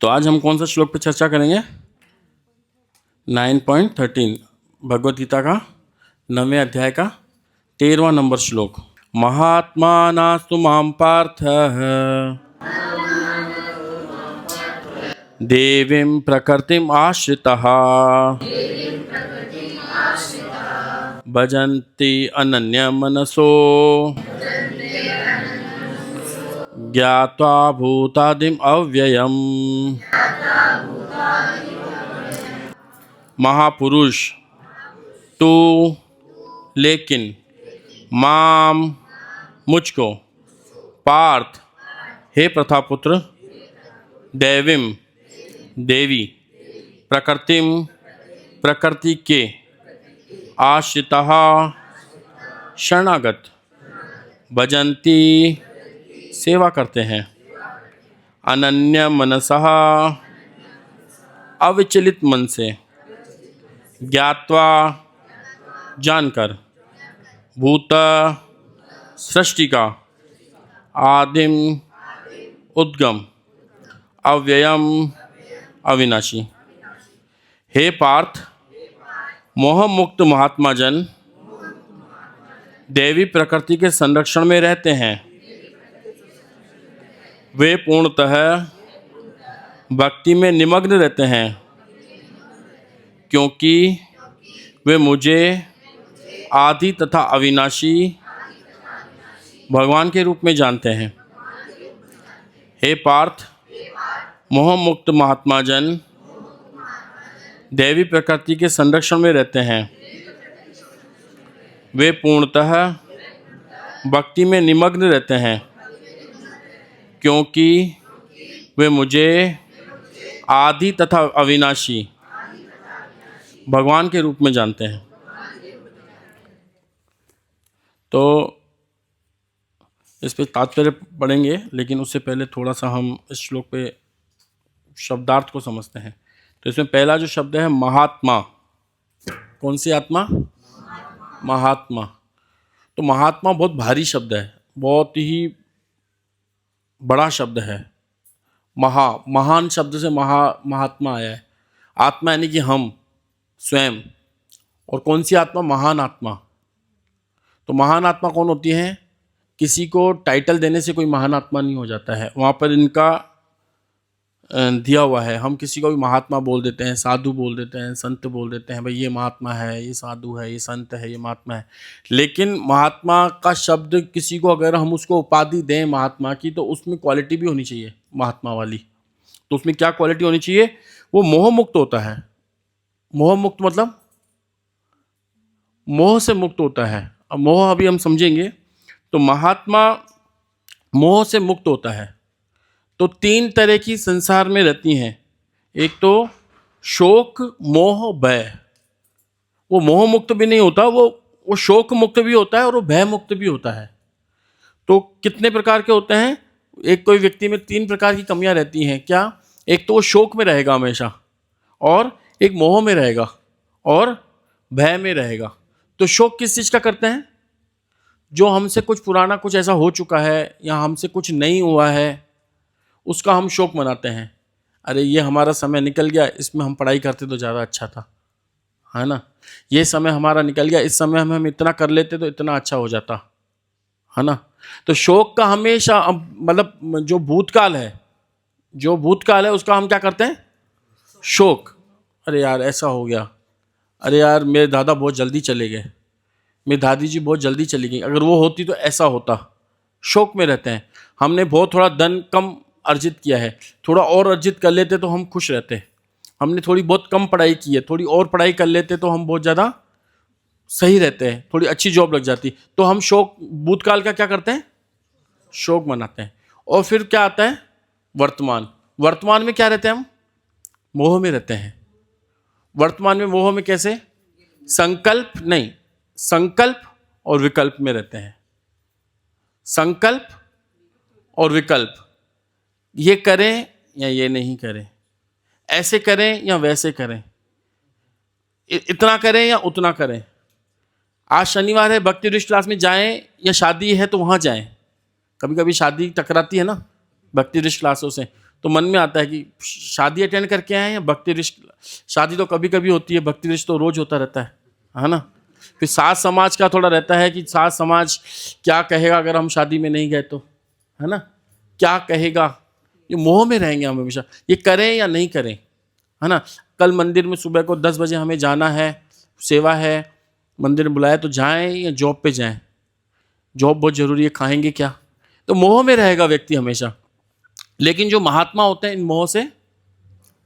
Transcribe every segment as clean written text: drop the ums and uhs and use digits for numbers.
तो आज हम कौन सा श्लोक पे चर्चा करेंगे? 9.13 भगवद गीता का 9वें अध्याय का 13वां नंबर श्लोक। महात्मा नास्तु मां पार्थ देवीं प्रकृतिम आश्रितः भजन्ति अनन्य मनसो ज्ञात्वा भूतादिम अव्ययम्। महापुरुष तू लेकिन माम मुझको पार्थ हे प्रथापुत्र दैवीम देवी प्रकृतिम प्रकृति के आश्रितः शरणागत भजन्ति सेवा करते हैं अनन्य मनसः अविचलित मन से ज्ञात्वा जानकर भूत सृष्टि का आदिम उद्गम अव्ययम अविनाशी। हे पार्थ मोह मुक्त महात्मा जन देवी प्रकृति के संरक्षण में रहते हैं। वे पूर्णतः भक्ति में निमग्न रहते हैं क्योंकि वे मुझे आदि तथा अविनाशी भगवान के रूप में जानते हैं। हे पार्थ मोह मुक्त महात्मा जन दैवी प्रकृति के संरक्षण में रहते हैं। वे पूर्णतः भक्ति में निमग्न रहते हैं क्योंकि वे मुझे आदि तथा अविनाशी भगवान के रूप में जानते हैं। तो इस पे तात्पर्य पढ़ेंगे, लेकिन उससे पहले थोड़ा सा हम इस श्लोक पे शब्दार्थ को समझते हैं। तो इसमें पहला जो शब्द है महात्मा, कौन सी आत्मा? महात्मा। तो महात्मा बहुत भारी शब्द है, बहुत ही बड़ा शब्द है। महान शब्द से महात्मा आया है। आत्मा यानी कि हम स्वयं। और कौन सी आत्मा? महान आत्मा। तो महान आत्मा कौन होती है? किसी को टाइटल देने से कोई महान आत्मा नहीं हो जाता है। वहाँ पर इनका दिया हुआ है। हम किसी को भी महात्मा बोल देते हैं, साधु बोल देते हैं, संत बोल देते हैं, भाई ये महात्मा है, ये साधु है, ये संत है, ये महात्मा है। लेकिन महात्मा का शब्द किसी को अगर हम उसको उपाधि दें महात्मा की, तो उसमें क्वालिटी भी होनी चाहिए महात्मा वाली। तो उसमें क्या क्वालिटी होनी चाहिए? वो मोह मुक्त होता है। मोह मुक्त मतलब मोह से मुक्त होता है। अब मोह अभी हम समझेंगे। तो महात्मा मोह से मुक्त होता है। तो 3 तरह की संसार में रहती हैं। एक तो शोक, मोह, भय। वो मोह मुक्त भी नहीं होता, वो शोक मुक्त भी होता है और वो भय मुक्त भी होता है। तो कितने प्रकार के होते हैं? एक कोई व्यक्ति में 3 प्रकार की कमियां रहती हैं। क्या? एक तो वो शोक में रहेगा हमेशा, और एक मोह में रहेगा, और भय में रहेगा। तो शोक किस चीज़ का करते हैं? जो हमसे कुछ पुराना कुछ ऐसा हो चुका है या हमसे कुछ नहीं हुआ है, उसका हम शोक मनाते हैं। अरे ये हमारा समय निकल गया, इसमें हम पढ़ाई करते तो ज़्यादा अच्छा था, है ना। ये समय हमारा निकल गया, इस समय हम इतना कर लेते तो इतना अच्छा हो जाता, है ना। तो शोक का हमेशा मतलब जो भूतकाल है उसका हम क्या करते हैं? शोक। अरे यार ऐसा हो गया, अरे यार मेरे दादा बहुत जल्दी चले गए, मेरी दादी जी बहुत जल्दी चली गई, अगर वो होती तो ऐसा होता। शोक में रहते हैं। हमने बहुत थोड़ा धन कम अर्जित किया है, थोड़ा और अर्जित कर लेते तो हम खुश रहते। हमने थोड़ी बहुत कम पढ़ाई की है, थोड़ी और पढ़ाई कर लेते तो हम बहुत ज़्यादा सही रहते हैं, थोड़ी अच्छी जॉब लग जाती। तो हम शोक, भूतकाल का क्या करते हैं? शोक मनाते हैं। और फिर क्या आता है? वर्तमान। वर्तमान में क्या रहते हैं हम? मोह में रहते हैं। वर्तमान में मोह में कैसे? संकल्प नहीं, संकल्प और विकल्प में रहते हैं। संकल्प और विकल्प, ये करें या ये नहीं करें, ऐसे करें या वैसे करें, इतना करें या उतना करें। आज शनिवार है, भक्ति वृक्ष क्लास में जाएं या शादी है तो वहाँ जाएं। कभी कभी शादी टकराती है ना भक्ति वृक्ष क्लासों से, तो मन में आता है कि शादी अटेंड करके आए हैं या भक्ति रिश्त। शादी तो कभी कभी होती है, भक्ति रिश्त तो रोज होता रहता है ना। फिर सास समाज का थोड़ा रहता है कि सास समाज क्या कहेगा अगर हम शादी में नहीं गए तो, है ना, क्या कहेगा। ये मोह में रहेंगे हम हमेशा, ये करें या नहीं करें, है ना। कल मंदिर में सुबह को 10 बजे हमें जाना है, सेवा है, मंदिर में बुलाया तो जाएं या जॉब पे जाएं। जॉब बहुत जरूरी है, खाएंगे क्या, तो मोह में रहेगा व्यक्ति हमेशा। लेकिन जो महात्मा होते हैं इन मोह से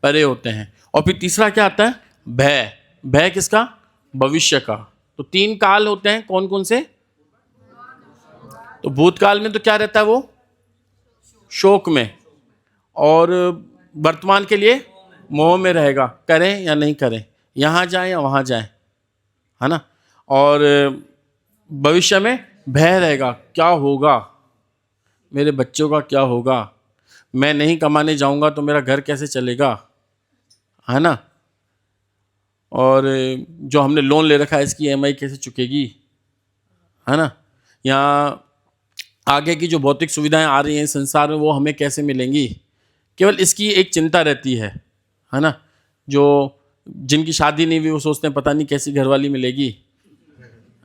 परे होते हैं। और फिर तीसरा क्या आता है, भय। भय किसका, भविष्य का। तो 3 काल होते हैं, कौन कौन से। तो भूतकाल में तो क्या रहता है, वो शोक में, और वर्तमान के लिए मोह में रहेगा, करें या नहीं करें, यहाँ जाएं या वहाँ जाएं, है ना। और भविष्य में भय रहेगा, क्या होगा, मेरे बच्चों का क्या होगा, मैं नहीं कमाने जाऊंगा तो मेरा घर कैसे चलेगा, है ना। और जो हमने लोन ले रखा है इसकी EMI कैसे चुकेगी, है ना। यहाँ आगे की जो भौतिक सुविधाएं आ रही हैं संसार में वो हमें कैसे मिलेंगी, केवल इसकी एक चिंता रहती है ना। जो जिनकी शादी नहीं हुई वो सोचते हैं पता नहीं कैसी घरवाली मिलेगी,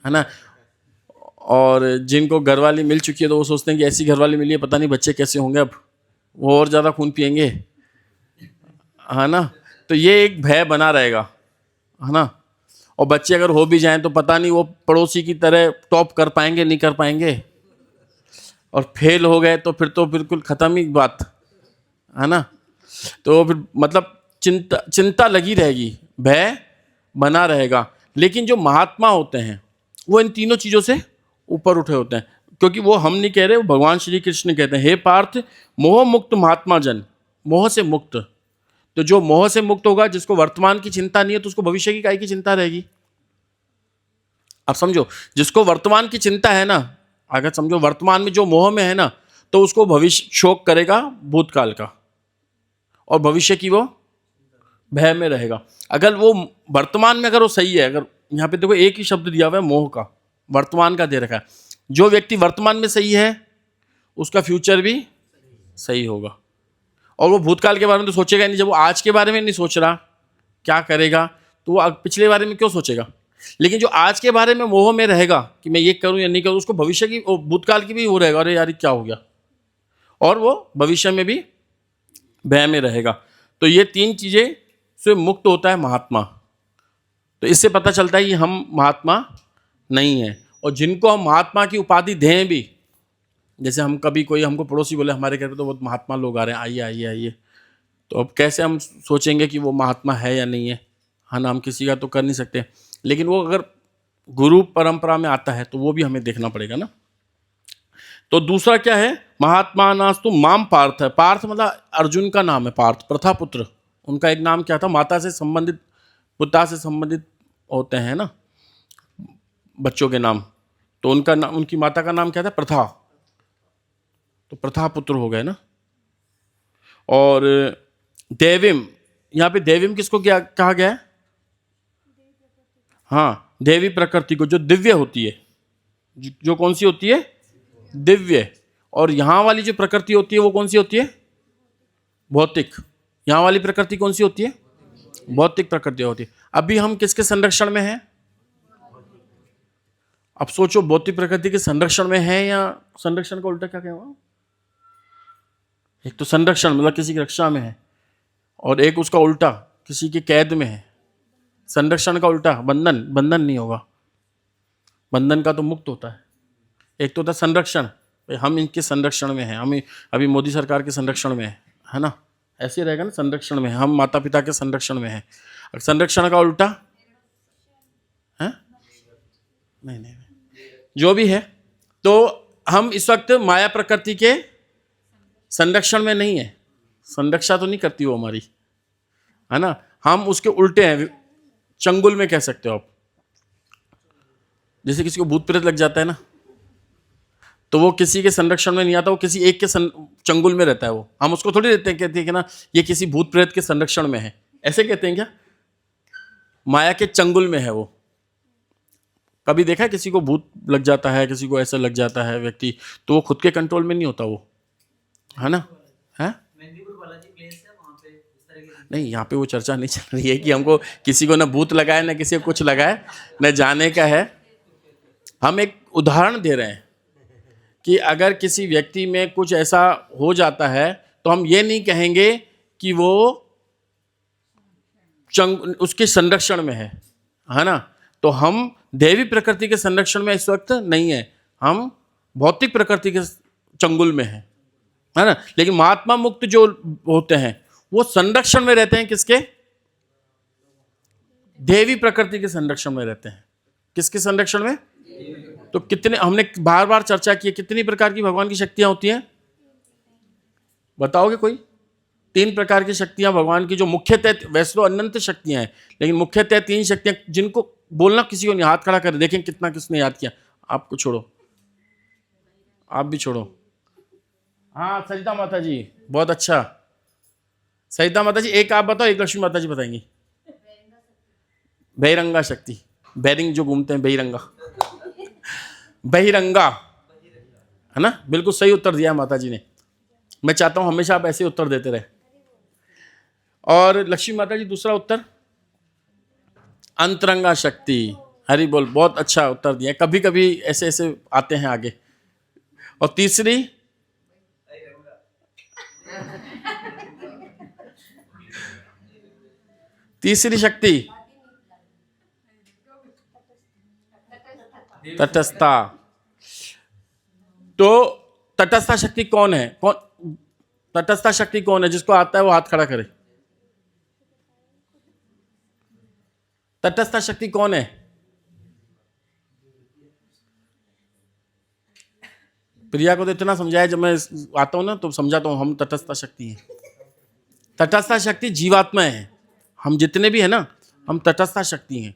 है ना। और जिनको घरवाली मिल चुकी है तो वो सोचते हैं कि ऐसी घरवाली मिली है पता नहीं बच्चे कैसे होंगे, अब वो और ज़्यादा खून पिएंगे, है ना। तो ये एक भय बना रहेगा, है ना। और बच्चे अगर हो भी जाएं तो पता नहीं वो पड़ोसी की तरह टॉप कर पाएंगे नहीं कर पाएंगे, और फेल हो गए तो फिर तो बिल्कुल ख़त्म ही बात, है ना। तो फिर मतलब चिंता लगी रहेगी, भय बना रहेगा। लेकिन जो महात्मा होते हैं वो इन तीनों चीज़ों से ऊपर उठे होते हैं, क्योंकि वो हम नहीं कह रहे, वो भगवान श्री कृष्ण कहते हैं, हे पार्थ मोह मुक्त महात्मा जन, मोह से मुक्त। तो जो मोह से मुक्त होगा, जिसको वर्तमान की चिंता नहीं है, तो उसको भविष्य की काहे की चिंता रहेगी। अब समझो, जिसको वर्तमान की चिंता है ना, अगर समझो वर्तमान में जो मोह में है ना, तो उसको भविष्य शोक करेगा भूतकाल का, और भविष्य की वो भय में रहेगा। अगर वो वर्तमान में अगर वो सही है, अगर यहाँ पे देखो एक ही शब्द दिया हुआ है मोह का, वर्तमान का दे रखा है, जो व्यक्ति वर्तमान में सही है उसका फ्यूचर भी सही होगा। और वो भूतकाल के बारे में तो सोचेगा नहीं, जब वो आज के बारे में नहीं सोच रहा क्या करेगा, तो वो पिछले बारे में क्यों सोचेगा। लेकिन जो आज के बारे में मोह में रहेगा कि मैं ये करूं या नहीं करूं, उसको भविष्य की भूतकाल की भी हो रहेगा, अरे यार क्या हो गया, और वो भविष्य में भी भय में रहेगा। तो ये 3 चीज़ें से मुक्त होता है महात्मा। तो इससे पता चलता है कि हम महात्मा नहीं हैं। और जिनको हम महात्मा की उपाधि दें भी, जैसे हम कभी कोई हमको पड़ोसी बोले हमारे घर पे तो बहुत महात्मा लोग आ रहे हैं, आइए आइए आइए, तो अब कैसे हम सोचेंगे कि वो महात्मा है या नहीं है, ना हम किसी का तो कर नहीं सकते। लेकिन वो अगर गुरु परंपरा में आता है तो वो भी हमें देखना पड़ेगा ना। तो दूसरा क्या है, महात्मा नास्तु माम पार्थ है। पार्थ मतलब अर्जुन का नाम है, पार्थ प्रथापुत्र, उनका एक नाम क्या था, माता से संबंधित, पिता से संबंधित होते हैं ना बच्चों के नाम। तो उनका नाम, उनकी माता का नाम क्या था, प्रथा, तो प्रथापुत्र हो गए ना। और देविम, यहाँ पे देविम किसको क्या कहा गया है, हाँ देवी प्रकृति को, जो दिव्य होती है, जो कौन सी होती है, दिव्य। और यहाँ वाली जो प्रकृति होती है वो कौन सी होती है, भौतिक। यहाँ वाली प्रकृति कौन सी होती है, भौतिक प्रकृति होती है। अभी हम किसके संरक्षण में हैं, अब सोचो भौतिक प्रकृति के संरक्षण में है, या संरक्षण का उल्टा क्या कहूँगा, एक तो संरक्षण मतलब किसी की रक्षा में है, और एक उसका उल्टा किसी के कैद में है। संरक्षण का उल्टा बंधन, बंधन नहीं होगा, बंधन का तो मुक्त होता है। एक तो होता है संरक्षण, हम इनके संरक्षण में हैं, हम अभी मोदी सरकार के संरक्षण में है ना, ऐसे रहेगा ना, संरक्षण में हम माता पिता के संरक्षण में है। संरक्षण का उल्टा है, नहीं, जो भी है। तो हम इस वक्त माया प्रकृति के संरक्षण में नहीं है, संरक्षा तो नहीं करती वो हमारी, है ना, हम उसके उल्टे हैं, चंगुल में कह सकते हो आप। जैसे किसी को भूत प्रेत लग जाता है ना, तो वो किसी के संरक्षण में नहीं आता, वो किसी एक के चंगुल में रहता है। वो हम उसको थोड़ी देते हैं, कहते हैं कि ना ये किसी भूत प्रेत के संरक्षण में है, ऐसे कहते हैं क्या, माया के चंगुल में है वो। कभी देखा है किसी को भूत लग जाता है, किसी को ऐसा लग जाता है व्यक्ति, तो वो खुद के कंट्रोल में नहीं होता वो, है ना, है नहीं, यहाँ पे वो चर्चा नहीं चल रही है कि हमको किसी को ना भूत लगाए ना किसी को कुछ लगाए, न जाने का है। हम एक उदाहरण दे रहे हैं कि अगर किसी व्यक्ति में कुछ ऐसा हो जाता है तो हम ये नहीं कहेंगे कि वो उसके संरक्षण में है ना। तो हम दैवी प्रकृति के संरक्षण में इस वक्त नहीं है, हम भौतिक प्रकृति के चंगुल में है ना। लेकिन महात्मा मुक्त जो होते हैं वो संरक्षण में रहते हैं, किसके? देवी प्रकृति के संरक्षण में रहते हैं। किसके संरक्षण में? तो कितने, हमने बार बार चर्चा की है, कितनी प्रकार की भगवान की शक्तियां होती हैं? बताओगे कोई? 3 प्रकार की शक्तियां भगवान की, जो मुख्यतः, वैसे तो अनंत शक्तियां हैं लेकिन मुख्यतः 3 शक्तियां जिनको बोलना किसी को नहीं, हाथ खड़ा कर देखें कितना किसने याद किया। आपको छोड़ो, आप भी छोड़ो। हाँ सरिता माता जी, बहुत अच्छा। सरिता माता जी एक आप बताओ, एक लक्ष्मी माता जी बताएंगी। बहिरंगा शक्ति, बैरिंग जो घूमते हैं, बहिरंगा, बहिरंगा है ना। बिल्कुल सही उत्तर दिया माता जी ने। मैं चाहता हूं हमेशा आप ऐसे उत्तर देते रहे। और लक्ष्मी माता जी दूसरा उत्तर, अंतरंगा शक्ति। हरि बोल, बहुत अच्छा उत्तर दिया। कभी कभी ऐसे ऐसे आते हैं आगे। और तीसरी, तीसरी शक्ति तटस्थता। तो तटस्था शक्ति कौन है? कौन तटस्था शक्ति कौन है? जिसको आता है वो हाथ खड़ा करे। तटस्था शक्ति कौन है? प्रिया को तो इतना समझाया, जब मैं आता हूं ना तो समझाता हूं, हम तटस्था शक्ति हैं। तटस्था शक्ति जीवात्मा है, हम जितने भी है ना, हम तटस्था शक्ति हैं।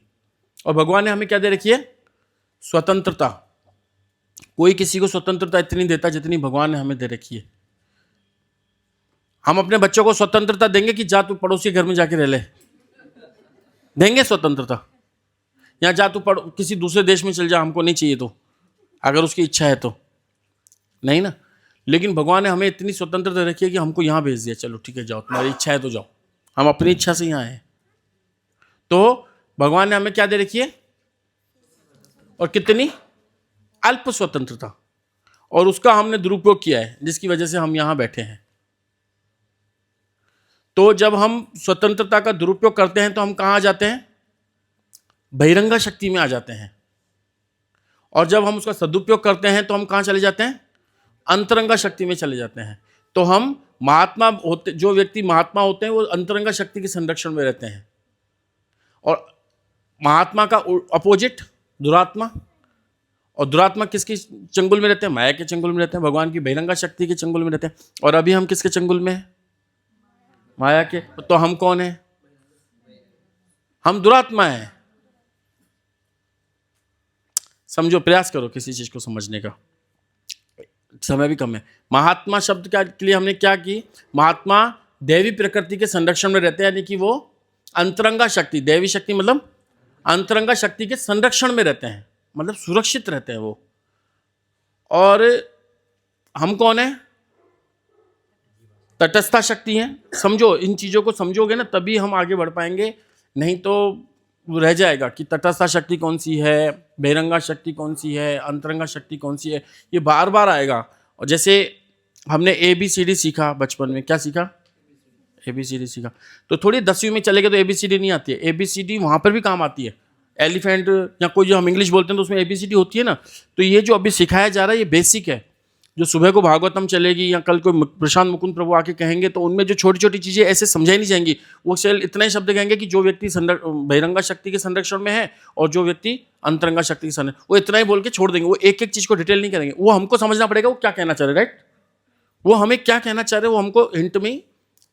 और भगवान ने हमें क्या दे रखी है? स्वतंत्रता। कोई किसी को स्वतंत्रता इतनी देता जितनी भगवान ने हमें दे रखी है। हम अपने बच्चों को स्वतंत्रता देंगे कि जा तू पड़ोसी घर में जाके रह ले? देंगे स्वतंत्रता? या जा तू किसी दूसरे देश में चल जा, हमको नहीं चाहिए तो, अगर उसकी इच्छा है तो? नहीं ना। लेकिन भगवान ने हमें इतनी स्वतंत्रता रखी है कि हमको यहाँ भेज दिया, चलो ठीक है जाओ, तुम्हारी इच्छा है तो जाओ। हम अपनी इच्छा से यहाँ आए। तो भगवान ने हमें क्या दे रखी है? और कितनी अल्प स्वतंत्रता, और उसका हमने दुरुपयोग किया है, जिसकी वजह से हम यहां बैठे हैं। तो जब हम स्वतंत्रता का दुरुपयोग करते हैं तो हम कहां आ जाते हैं? बहिरंगा शक्ति में आ जाते हैं। और जब हम उसका सदुपयोग करते हैं तो हम कहां चले जाते हैं? अंतरंगा शक्ति में चले जाते हैं। तो हम महात्मा होते, जो व्यक्ति महात्मा होते हैं वो अंतरंगा शक्ति के संरक्षण में रहते हैं। और महात्मा का अपोजिट दुरात्मा। और दुरात्मा किसके चंगुल में रहते हैं? माया के चंगुल में रहते हैं, भगवान की बहिरंगा शक्ति के चंगुल में रहते हैं। और अभी हम किसके चंगुल में हैं? माया के। तो हम कौन हैं? हम दुरात्मा हैं। समझो, प्रयास करो किसी चीज को समझने का, समय भी कम है। महात्मा शब्द के लिए हमने क्या की? महात्मा देवी प्रकृति के संरक्षण में रहते हैं, यानी कि वो अंतरंगा शक्ति, देवी शक्ति मतलब अंतरंगा शक्ति के संरक्षण में रहते हैं, मतलब सुरक्षित रहते हैं वो। और हम कौन है? तटस्था शक्ति है। समझो, इन चीजों को समझोगे ना तभी हम आगे बढ़ पाएंगे, नहीं तो रह जाएगा कि तटस्था शक्ति कौन सी है, बहिरंगा शक्ति कौन सी है, अंतरंगा शक्ति कौन सी है, ये बार बार आएगा। और जैसे हमने ABCD सीखा बचपन में, क्या सीखा? ABCD सीखा। तो थोड़ी 10वीं में चले गए तो ABCD नहीं आती है। ABCD वहां पर भी काम आती है। एलिफेंट या कोई जो हम इंग्लिश बोलते हैं तो उसमें ABCD होती है ना। तो ये जो अभी सिखाया जा रहा है ये बेसिक है। जो सुबह को भागवतम चलेगी या कल कोई प्रशांत मुकुंद प्रभु आके कहेंगे तो उनमें जो छोटी छोटी चीज़ें ऐसे समझाई नहीं जाएंगी। वो सिर्फ इतना ही शब्द कहेंगे कि जो व्यक्ति बहिरंगा शक्ति के संरक्षण में है और जो व्यक्ति अंतरंगा शक्ति के संरक्षण, वो इतना ही बोल के छोड़ देंगे। वो एक एक चीज़ को डिटेल नहीं करेंगे। वो हमको समझना पड़ेगा वो क्या कहना चाह रहे, राइट? वो हमें क्या कहना चाह रहे, वो हमको हिंट में ही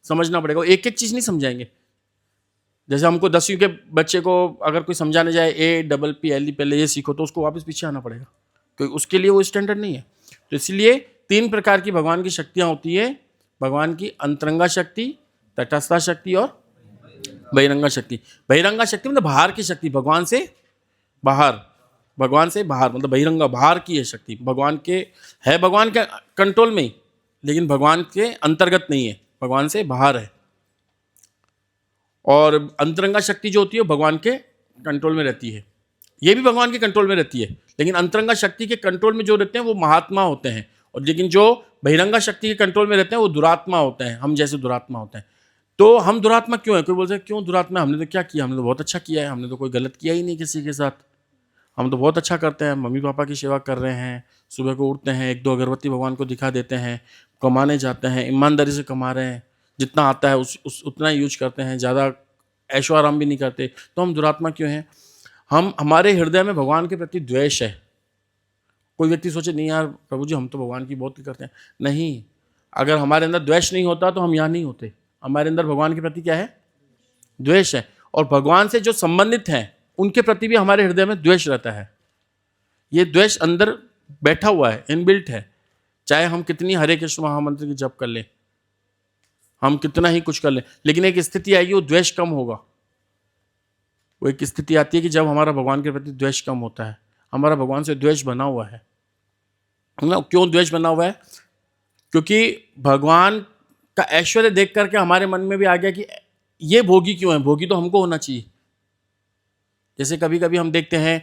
समझना पड़ेगा। वो एक एक चीज़ नहीं समझाएंगे। जैसे हमको 10वीं के बच्चे को अगर कोई समझाने जाए APPLE पहले ये सीखो, तो उसको वापस पीछे आना पड़ेगा, क्योंकि उसके लिए वो स्टैंडर्ड नहीं है। तो इसलिए 3 प्रकार की भगवान की शक्तियां होती है। भगवान की अंतरंगा शक्ति, तटस्था शक्ति और बहिरंगा शक्ति। बहिरंगा शक्ति मतलब बाहर की शक्ति, भगवान से बाहर, भगवान से बाहर मतलब बहिरंगा, बाहर की है शक्ति। भगवान के है, भगवान के कंट्रोल में ही, लेकिन भगवान के अंतर्गत नहीं है, भगवान से बाहर है। और अंतरंगा शक्ति जो होती है भगवान के कंट्रोल में रहती है, ये भी भगवान के कंट्रोल में रहती है, लेकिन अंतरंगा शक्ति के कंट्रोल में जो रहते हैं वो महात्मा होते हैं, और लेकिन जो बहिरंगा शक्ति के कंट्रोल में रहते हैं वो दुरात्मा होते हैं, हम जैसे दुरात्मा होते हैं। तो हम दुरात्मा क्यों है? कोई बोलते हैं क्यों दुरात्मा? हमने तो क्या किया? हमने तो बहुत अच्छा किया है, हमने तो कोई गलत किया ही नहीं किसी के साथ, हम तो बहुत अच्छा करते हैं, मम्मी पापा की सेवा कर रहे हैं, सुबह को उठते हैं, एक दो अगरबत्ती भगवान को दिखा देते हैं, कमाने जाते हैं, ईमानदारी से कमा रहे हैं, जितना आता है उतना यूज करते हैं, ज़्यादा ऐशो आराम भी नहीं करते, तो हम दुरात्मा क्यों हैं? हमारे हृदय में भगवान के प्रति द्वेष है। कोई व्यक्ति सोचे नहीं यार प्रभु जी हम तो भगवान की बहुत करते हैं, नहीं, अगर हमारे अंदर द्वेष नहीं होता तो हम यहाँ नहीं होते। हमारे अंदर भगवान के प्रति क्या है? द्वेष है, और भगवान से जो संबंधित हैं उनके प्रति भी हमारे हृदय में द्वेष रहता है। ये द्वेष अंदर बैठा हुआ है, इनबिल्ट है, चाहे हम कितनी हरे कृष्ण महामंत्र की जप कर लें, हम कितना ही कुछ कर लें, लेकिन एक स्थिति आएगी वो द्वेष कम होगा। वो एक स्थिति आती है कि जब हमारा भगवान के प्रति द्वेष कम होता है। हमारा भगवान से द्वेष बना हुआ है ना? क्यों द्वेष बना हुआ है? क्योंकि भगवान का ऐश्वर्य देख करके हमारे मन में भी आ गया कि ये भोगी क्यों है, भोगी तो हमको होना चाहिए। जैसे कभी कभी हम देखते हैं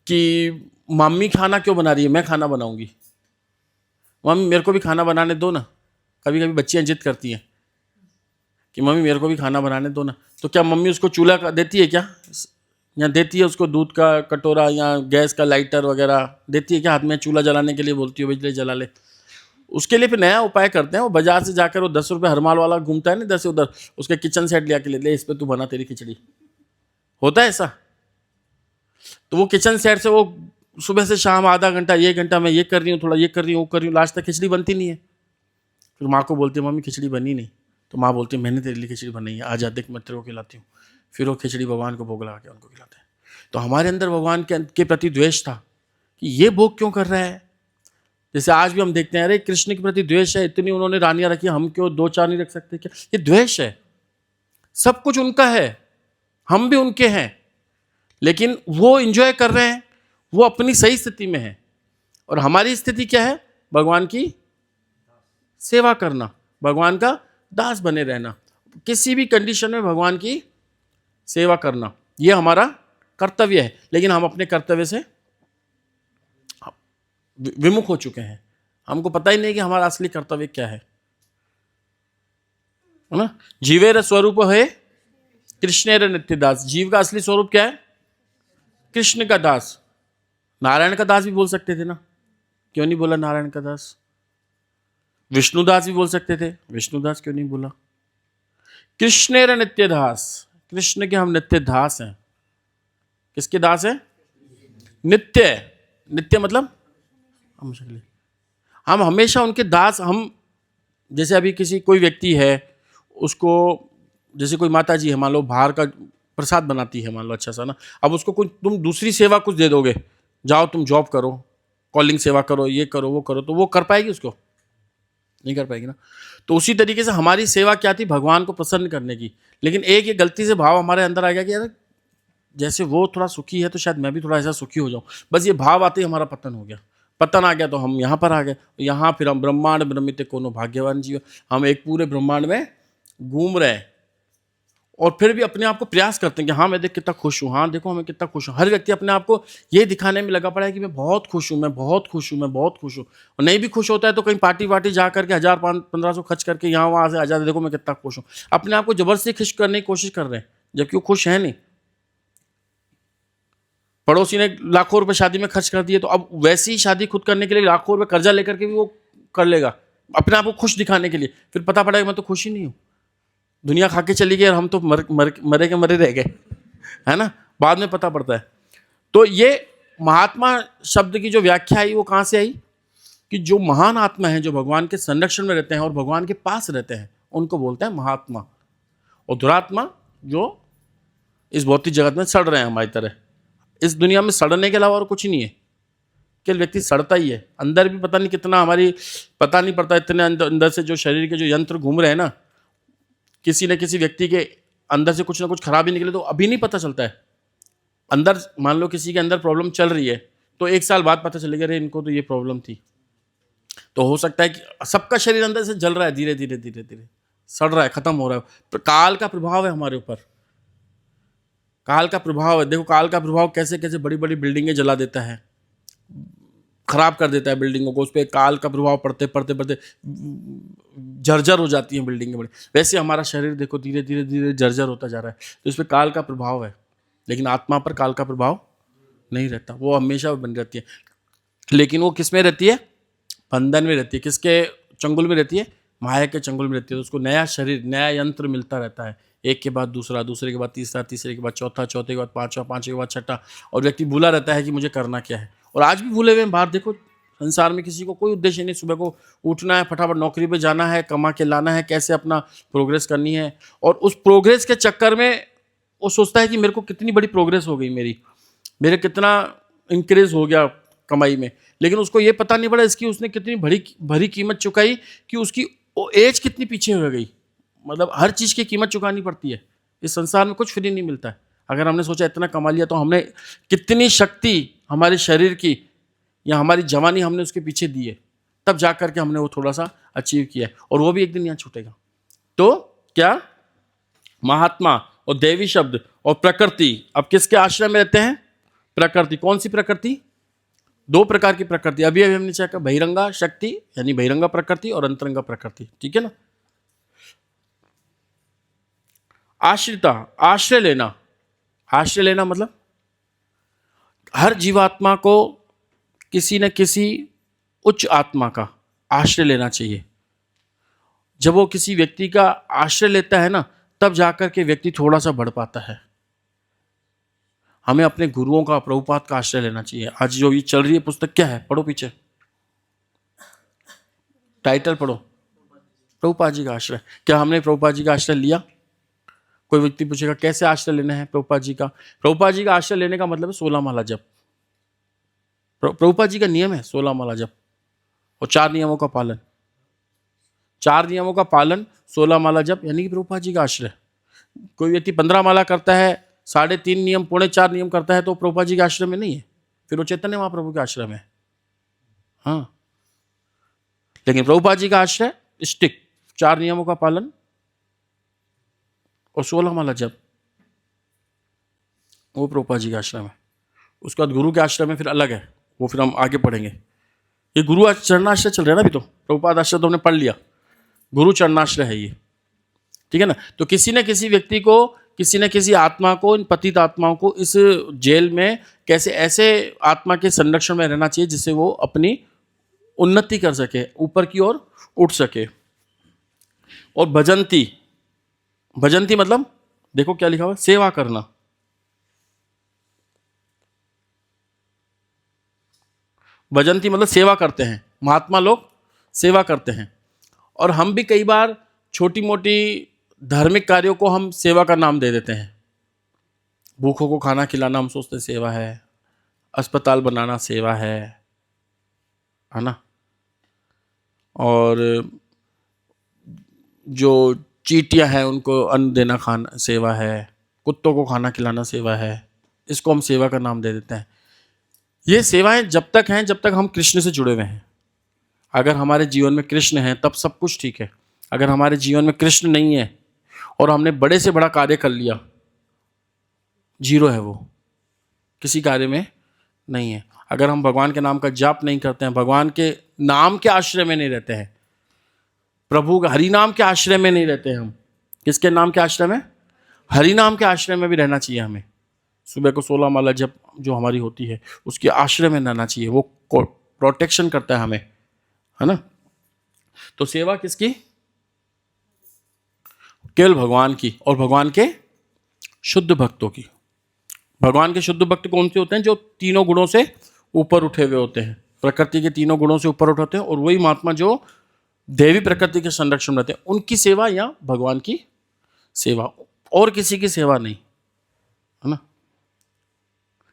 कि मम्मी खाना क्यों बना रही है, मैं खाना बनाऊंगी, मम्मी मेरे को भी खाना बनाने दो ना। कभी कभी बच्चियां जिद करती हैं कि मम्मी मेरे को भी खाना बनाने दो ना, तो क्या मम्मी उसको चूल्हा देती है क्या, या देती है उसको दूध का कटोरा या गैस का लाइटर वगैरह देती है क्या हाथ में? चूल्हा जलाने के लिए बोलती है बिजली जला ले। उसके लिए फिर नया उपाय करते हैं, वो बाजार से जाकर वो 10 रुपये हरमाल वाला घूमता है ना इधर से उधर, उसके किचन सेट लिया के ले इस पर तू बना तेरी खिचड़ी, होता है ऐसा। तो वो किचन सेट से वो सुबह से शाम आधा घंटा 1 घंटा मैं ये कर रही हूँ, थोड़ा ये कर रही हूँ, वो कर रही हूँ, लास्ट तक खिचड़ी बनती नहीं है। फिर माँ को बोलती है मम्मी खिचड़ी बनी नहीं, तो माँ बोलती है मैंने तेरे लिए खिचड़ी बनाई है, आ जा देख मैं तेरे को खिलाती हूँ। फिर वो खिचड़ी भगवान को भोग लगा के उनको खिलाते हैं। तो हमारे अंदर भगवान के प्रति द्वेष था कि ये भोग क्यों कर रहा है। जैसे आज भी हम देखते हैं अरे कृष्ण के प्रति द्वेष है, इतनी उन्होंने रानियां रखी, हम क्यों 2-4 नहीं रख सकते क्या? ये द्वेष है। सब कुछ उनका है, हम भी उनके हैं, लेकिन वो एंजॉय कर रहे हैं, वो अपनी सही स्थिति में है, और हमारी स्थिति क्या है? भगवान की सेवा करना, भगवान का दास बने रहना, किसी भी कंडीशन में भगवान की सेवा करना, ये हमारा कर्तव्य है। लेकिन हम अपने कर्तव्य से विमुख हो चुके हैं, हमको पता ही नहीं कि हमारा असली कर्तव्य क्या है ना? जीवेर स्वरूप है कृष्णेर नित्य दास। जीव का असली स्वरूप क्या है? कृष्ण का दास। नारायण का दास भी बोल सकते थे ना, क्यों नहीं बोला नारायण का दास? विष्णुदास भी बोल सकते थे, विष्णुदास क्यों नहीं बोला? कृष्णेर नित्य दास, कृष्ण के हम नित्य दास हैं। किसके दास हैं? नित्य। नित्य मतलब हम हमेशा उनके दास। हम जैसे अभी कोई व्यक्ति है, उसको जैसे कोई माता जी है, मान लो बाहर का प्रसाद बनाती है, मान लो अच्छा सा ना, अब उसको कुछ तुम दूसरी सेवा कुछ दे दोगे, जाओ तुम जॉब करो, कॉलिंग सेवा करो, ये करो वो करो, तो वो कर पाएगी? उसको नहीं कर पाएगी ना। तो उसी तरीके से हमारी सेवा क्या थी? भगवान को प्रसन्न करने की। लेकिन एक ये गलती से भाव हमारे अंदर आ गया कि यार जैसे वो थोड़ा सुखी है तो शायद मैं भी थोड़ा ऐसा सुखी हो जाऊं। बस ये भाव आते ही हमारा पतन हो गया। पतन आ गया तो हम यहाँ पर आ गए, यहाँ फिर हम ब्रह्मांड ब्रह्मित कोनो भाग्यवान जीव, हम एक पूरे ब्रह्मांड में घूम रहे हैं, और फिर भी अपने आप को प्रयास करते हैं कि हाँ मैं देख कितना खुश हूँ, हाँ देखो मैं कितना खुश हूँ। हर व्यक्ति अपने आप को ये दिखाने में लगा पड़ा है कि मैं बहुत खुश हूँ, मैं बहुत खुश हूँ, मैं बहुत खुश हूँ। और नहीं भी खुश होता है तो कहीं पार्टी वार्टी जा करके 1000-1500 खर्च करके यहाँ वहाँ से आ जाते, देखो मैं कितना खुश हूँ। अपने आप को जबरदस्ती खुश करने की कोशिश कर रहे हैं, जबकि वो खुश है नहीं। पड़ोसी ने लाखों रुपए शादी में खर्च कर दिए, तो अब वैसी ही शादी खुद करने के लिए लाखों रुपए कर्जा लेकर के भी वो कर लेगा, अपने आप को खुश दिखाने के लिए। फिर पता पड़ेगा मैं तो खुश ही नहीं हूँ, दुनिया खा के चली गई और हम तो मरे के मरे रह गए, है ना? बाद में पता पड़ता है। तो ये महात्मा शब्द की जो व्याख्या आई वो कहाँ से आई? कि जो महान आत्मा है, जो भगवान के संरक्षण में रहते हैं और भगवान के पास रहते हैं, उनको बोलते हैं महात्मा। और दुरात्मा जो इस भौतिक जगत में सड़ रहे हैं हमारी तरह। इस दुनिया में सड़ने के अलावा और कुछ नहीं है, केवल व्यक्ति सड़ता ही है। अंदर भी पता नहीं कितना हमारी पता नहीं पड़ता, इतने अंदर से जो शरीर के जो यंत्र घूम रहे हैं ना, किसी न किसी व्यक्ति के अंदर से कुछ ना कुछ खराबी निकले तो अभी नहीं पता चलता है। अंदर मान लो किसी के अंदर प्रॉब्लम चल रही है तो 1 साल बाद पता चलेगा अरे इनको तो ये प्रॉब्लम थी। तो हो सकता है कि सबका शरीर अंदर से जल रहा है धीरे धीरे धीरे धीरे, सड़ रहा है, खत्म हो रहा है। तो काल का प्रभाव है हमारे ऊपर, काल का प्रभाव है। देखो काल का प्रभाव कैसे कैसे बड़ी बड़ी बिल्डिंगें जला देता है, खराब कर देता है बिल्डिंगों को, उस पर काल का प्रभाव पड़ते पड़ते पड़ते जर्जर हो जाती हैं बिल्डिंगें बड़ी। वैसे हमारा शरीर देखो धीरे धीरे धीरे जर्जर होता जा रहा है, तो इस पर काल का प्रभाव है। लेकिन आत्मा पर काल का प्रभाव नहीं रहता, वो हमेशा बनी रहती है। लेकिन वो किस में रहती है? बंधन में रहती है। किसके चंगुल में रहती है? माया के चंगुल में रहती है। तो उसको नया शरीर, नया यंत्र मिलता रहता है, एक के बाद दूसरा, दूसरे के बाद तीसरा, तीसरे के बाद चौथा, चौथे के बाद पांचवा, पांचवे के बाद छठा, और व्यक्ति भूला रहता है कि मुझे करना क्या है। और आज भी भूले हुए हैं। बाहर देखो संसार में किसी को कोई उद्देश्य नहीं, सुबह को उठना है, फटाफट नौकरी पे जाना है, कमा के लाना है, कैसे अपना प्रोग्रेस करनी है। और उस प्रोग्रेस के चक्कर में वो सोचता है कि मेरे को कितनी बड़ी प्रोग्रेस हो गई, मेरे कितना इंक्रीज हो गया कमाई में। लेकिन उसको ये पता नहीं पड़ा इसकी उसने कितनी भरी कीमत चुकाई, कि उसकी एज कितनी पीछे हो गई। मतलब हर चीज़ की कीमत चुकानी पड़ती है। इस संसार में कुछ फ्री नहीं मिलता है। अगर हमने सोचा इतना कमा लिया, तो हमने कितनी शक्ति हमारे शरीर की या हमारी जवानी हमने उसके पीछे दी है, तब जा करके हमने वो थोड़ा सा अचीव किया है, और वो भी एक दिन यहाँ छूटेगा। तो क्या महात्मा और देवी शब्द और प्रकृति अब किसके आश्रय में रहते हैं? प्रकृति। कौन सी प्रकृति? दो प्रकार की प्रकृति। अभी हमने चेक बहिरंगा शक्ति यानी बहिरंगा प्रकृति और अंतरंगा प्रकृति, ठीक है ना। आश्रिता, आश्रय लेना। आश्रय लेना मतलब हर जीवात्मा को किसी न किसी उच्च आत्मा का आश्रय लेना चाहिए। जब वो किसी व्यक्ति का आश्रय लेता है ना, तब जाकर के व्यक्ति थोड़ा सा बढ़ पाता है। हमें अपने गुरुओं का, प्रभुपाद का आश्रय लेना चाहिए। आज जो ये चल रही है पुस्तक क्या है? पढ़ो पीछे, टाइटल पढ़ो, प्रभुपाद जी का आश्रय। क्या हमने प्रभुपाद जी का आश्रय लिया? कोई व्यक्ति पूछेगा कैसे आश्रय लेना है प्रभुपाद जी का? प्रभुपाद जी का आश्रय लेने का मतलब है 16 माला जप। प्रभुपाद जी का नियम है 16 माला जप और 4 नियमों का पालन। 4 नियमों का पालन, 16 माला जप, यानी कि प्रभुपाद जी का आश्रय। कोई व्यक्ति 15 माला करता है, 3.5 नियम, 4.25 नियम करता है, तो प्रभुपाद जी के आश्रय में नहीं है, फिर वो चैतन्य महाप्रभु के आश्रय में है। हाँ, लेकिन प्रभुपाद जी का आश्रय स्टिक, 4 नियमों का पालन और 16 माला जप, वो प्रभुपाद जी के आश्रय में। उसके बाद गुरु के आश्रय में फिर अलग है, वो फिर हम आगे पढ़ेंगे। ये गुरु चरणाश्रय चल रहा है ना अभी, तो प्रभुपाद आश्रय तो हमने पढ़ लिया, गुरु चरणाश्रय है ये, ठीक है ना। तो किसी न किसी व्यक्ति को, किसी न किसी आत्मा को, इन पतित आत्माओं को इस जेल में कैसे ऐसे आत्मा के संरक्षण में रहना चाहिए जिससे वो अपनी उन्नति कर सके, ऊपर की ओर उठ सके। और भजंती, भजंती मतलब देखो क्या लिखा हुआ है, सेवा करना। भजंती मतलब सेवा करते हैं, महात्मा लोग सेवा करते हैं। और हम भी कई बार छोटी मोटी धार्मिक कार्यों को हम सेवा का नाम दे देते हैं। भूखों को खाना खिलाना हम सोचते सेवा है, अस्पताल बनाना सेवा है ना। और जो चींटियां हैं उनको अन्न देना खाना सेवा है, कुत्तों को खाना खिलाना सेवा है, इसको हम सेवा का नाम दे देते हैं। ये सेवाएं जब तक हैं जब तक हम कृष्ण से जुड़े हुए हैं। अगर हमारे जीवन में कृष्ण है तब सब कुछ ठीक है। अगर हमारे जीवन में कृष्ण नहीं है और हमने बड़े से बड़ा कार्य कर लिया, जीरो है, वो किसी कार्य में नहीं है। अगर हम भगवान के नाम का जाप नहीं करते हैं, भगवान के नाम के आश्रय में नहीं रहते हैं, प्रभु का हरि नाम के आश्रय में नहीं रहते हैं, हम किसके नाम के आश्रय में? हरि नाम के आश्रय में भी रहना चाहिए हमें। सुबह को 16 माला जप जो हमारी होती है उसके आश्रय में रहना चाहिए, वो प्रोटेक्शन करता है हमें, है ना। तो सेवा किसकी? केवल भगवान की और भगवान के शुद्ध भक्तों की। भगवान के शुद्ध भक्त कौन से होते हैं? जो तीनों गुणों से ऊपर उठे हुए होते हैं, प्रकृति के तीनों गुणों से ऊपर उठाते हैं, और वही महात्मा जो देवी प्रकृति के संरक्षण में रहते हैं, उनकी सेवा या भगवान की सेवा, और किसी की सेवा नहीं, है ना।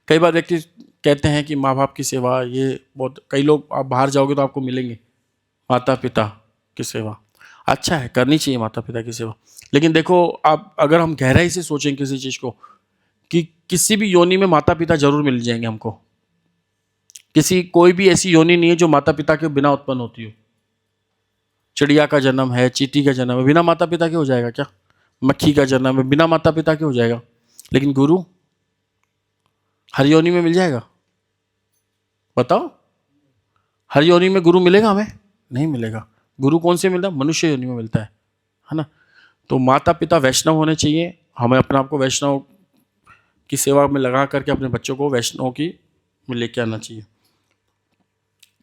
कई बार व्यक्ति कहते हैं कि माँ बाप की सेवा, ये बहुत, कई लोग आप बाहर जाओगे तो आपको मिलेंगे माता पिता की सेवा, अच्छा है, करनी चाहिए माता पिता की सेवा। लेकिन देखो आप, अगर हम गहराई से सोचें किसी चीज़ को, कि किसी भी योनि में माता पिता जरूर मिल जाएंगे हमको। कोई भी ऐसी योनि नहीं है जो माता पिता के बिना उत्पन्न होती हो। चिड़िया का जन्म है, चींटी का जन्म है, बिना माता पिता के हो जाएगा क्या? मक्खी का जन्म है, बिना माता पिता के हो जाएगा। लेकिन गुरु हर योनि में मिल जाएगा? बताओ, हर योनि में गुरु मिलेगा हमें? नहीं मिलेगा। गुरु कौन से मिलता है? मनुष्य योनि में मिलता है ना। तो माता पिता वैष्णव होने चाहिए। हमें अपने आप को वैष्णव की सेवा में लगा करके अपने बच्चों को वैष्णव की में लेके आना चाहिए।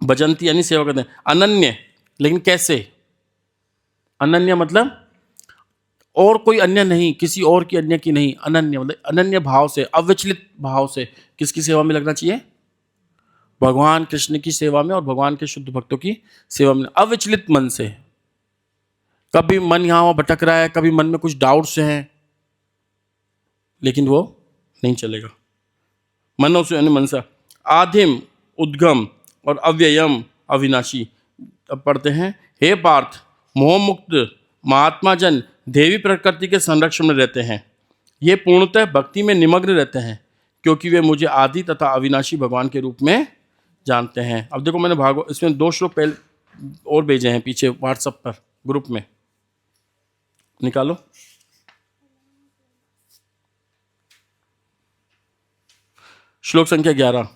भजंती यानी सेवा करते हैं। अनन्य, लेकिन कैसे? अनन्य मतलब और कोई अन्य नहीं, किसी और की अन्य की नहीं। अनन्य मतलब अनन्य भाव से, अविचलित भाव से किसकी सेवा में लगना चाहिए? भगवान कृष्ण की सेवा में और भगवान के शुद्ध भक्तों की सेवा में, अविचलित मन से। कभी मन यहाँ वहाँ भटक रहा है, कभी मन में कुछ डाउट्स हैं, लेकिन वो नहीं चलेगा। मनो से यानी मनसा। आदिम, उद्गम और अव्ययम, अविनाशी। अब पढ़ते हैं। हे पार्थ, मोह मुक्त महात्मा जन देवी प्रकृति के संरक्षण में रहते हैं। ये पूर्णतः भक्ति में निमग्न रहते हैं, क्योंकि वे मुझे आदि तथा अविनाशी भगवान के रूप में जानते हैं। अब देखो, मैंने इसमें 2 श्लोक पहले और भेजे हैं पीछे व्हाट्सएप पर ग्रुप में, निकालो। श्लोक संख्या 11।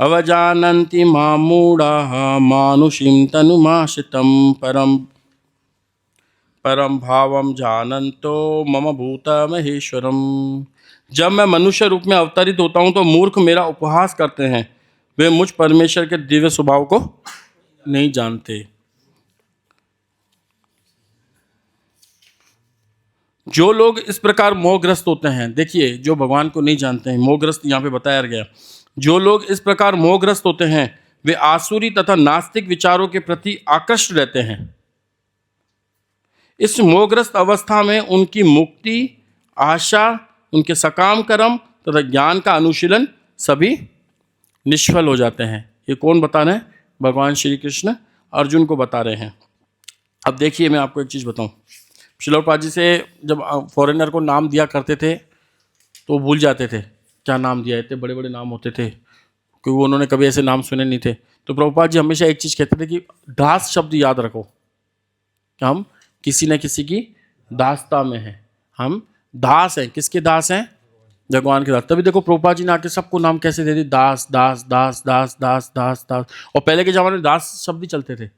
अवजानन्ति मां मूढ़ाः मानुषीं तनुमाश्रितं परम भावम जानन्तो मम भूत महेश्वरम। जब मैं मनुष्य रूप में अवतरित होता हूं तो मूर्ख मेरा उपहास करते हैं, वे मुझ परमेश्वर के दिव्य स्वभाव को नहीं जानते। जो लोग इस प्रकार मोहग्रस्त होते हैं, देखिए, जो भगवान को नहीं जानते हैं, मोहग्रस्त यहाँ पे बताया गया। जो लोग इस प्रकार मोहग्रस्त होते हैं वे आसुरी तथा नास्तिक विचारों के प्रति आकृष्ट रहते हैं। इस मोहग्रस्त अवस्था में उनकी मुक्ति, आशा, उनके सकाम कर्म तथा ज्ञान का अनुशीलन सभी निष्फल हो जाते हैं। ये कौन बता रहे हैं? भगवान श्री कृष्ण अर्जुन को बता रहे हैं। अब देखिए, मैं आपको एक चीज़ बताऊं। श्रील प्रभुपाद जी से जब फॉरेनर को नाम दिया करते थे तो भूल जाते थे क्या नाम दिया। इतने बड़े बड़े नाम होते थे, क्योंकि उन्होंने कभी ऐसे नाम सुने नहीं थे। तो प्रभुपाद जी हमेशा एक चीज़ कहते थे कि दास शब्द याद रखो, कि हम किसी न किसी की दासता में हैं। हम दास हैं। किसके दास हैं? भगवान के दास। तभी देखो प्रभुपाद जी ने आके सबको नाम कैसे दे दी, दास दास दास दास दास दास दास। और पहले के ज़माने में दास शब्द ही चलते थे।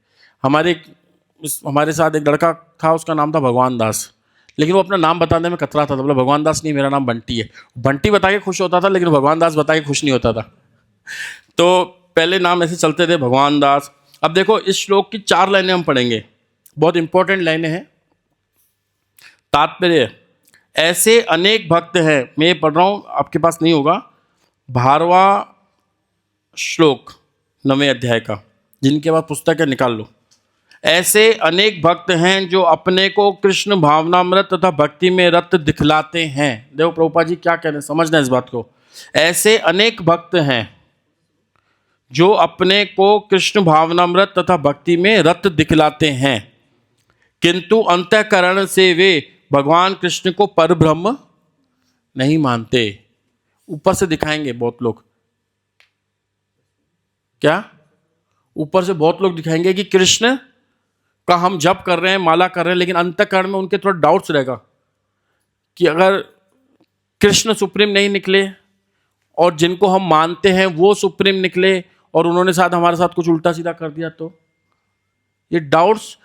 हमारे साथ एक लड़का था, उसका नाम था भगवान दास, लेकिन वो अपना नाम बताने में कतरा था। तो बोला भगवान दास नहीं, मेरा नाम बंटी है। बंटी बता के खुश होता था, लेकिन भगवान दास बता के खुश नहीं होता था। तो पहले नाम ऐसे चलते थे, भगवान दास। अब देखो, इस श्लोक की 4 लाइनें हम पढ़ेंगे, बहुत इंपॉर्टेंट लाइनें हैं। तात्पर्य, ऐसे अनेक भक्त हैं, मैं ये पढ़ रहा हूँ, आपके पास नहीं होगा, 12वां श्लोक 9वें अध्याय का, जिनके पास पुस्तक है निकाल लो। ऐसे अनेक भक्त हैं जो अपने को कृष्ण भावनामृत तथा भक्ति में रत दिखलाते हैं। देखो प्रभुपाद जी क्या कह रहे हैं, समझना इस बात को। ऐसे अनेक भक्त हैं जो अपने को कृष्ण भावनामृत तथा भक्ति में रत दिखलाते हैं, किंतु अंतःकरण से वे भगवान कृष्ण को परब्रह्म नहीं मानते। ऊपर से दिखाएंगे बहुत लोग, क्या ऊपर से बहुत लोग दिखाएंगे कि कृष्ण का हम जप कर रहे हैं, माला कर रहे हैं, लेकिन अंतःकरण में उनके थोड़ा डाउट्स रहेगा कि अगर कृष्ण सुप्रीम नहीं निकले और जिनको हम मानते हैं वो सुप्रीम निकले और उन्होंने साथ हमारे साथ कुछ उल्टा सीधा कर दिया, तो ये डाउट्स